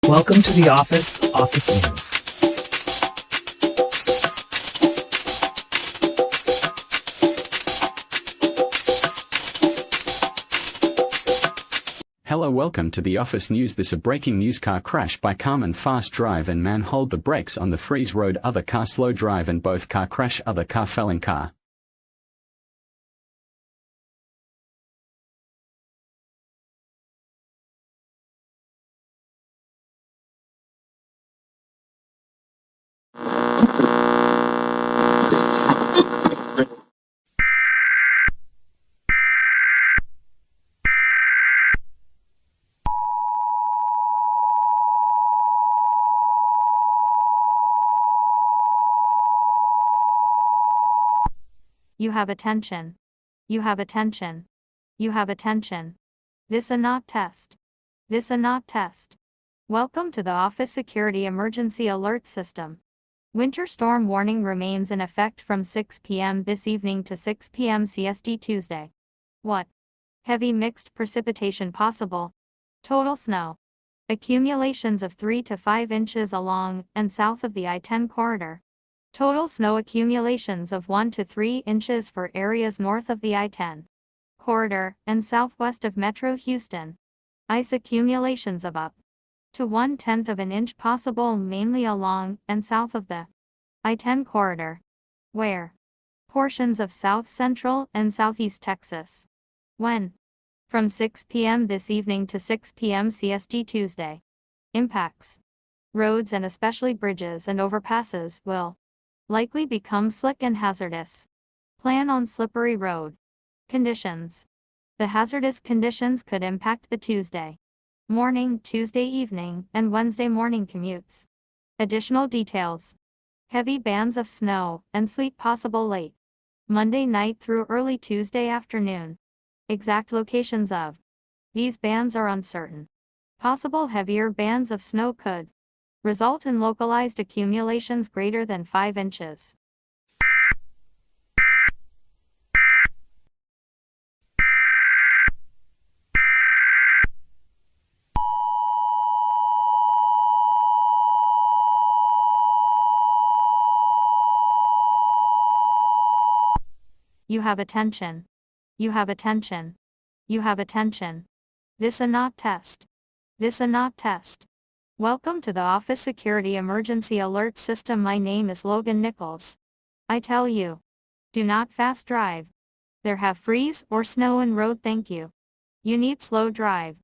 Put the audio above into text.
Welcome to the office news. Hello, welcome to the office news. This a breaking news: car crash by Carmen, fast drive and man hold the brakes on the freeze road, other car slow drive and both car crash, other car fell in car. You have attention. You have attention. You have attention. This a not test. This a not test. Welcome to the Office Security Emergency Alert System. Winter storm warning remains in effect from 6 p.m. this evening to 6 p.m. CST Tuesday. What? Heavy mixed precipitation possible. Total snow. Accumulations of 3 to 5 inches along and south of the I-10 corridor. Total snow accumulations of 1 to 3 inches for areas north of the I-10 corridor and southwest of Metro Houston. Ice accumulations of up to 1/10 of an inch possible mainly along and south of the I-10 corridor, where portions of south central and southeast Texas. When? From 6 p.m. this evening to 6 p.m. CST Tuesday. Impacts. Roads and especially bridges and overpasses will likely become slick and hazardous. Plan on slippery road. Conditions. The hazardous conditions could impact the Tuesday morning, Tuesday evening, and Wednesday morning commutes. Additional details. Heavy bands of snow and sleet possible late Monday night through early Tuesday afternoon. Exact locations of these bands are uncertain. Possible heavier bands of snow could result in localized accumulations greater than 5 inches. You have attention. You have attention. You have attention. This a not test. This a not test. Welcome to the Office Security Emergency Alert System. My name is Logan Nichols. I tell you, do not fast drive. There have freeze or snow in road. Thank you. You need slow drive.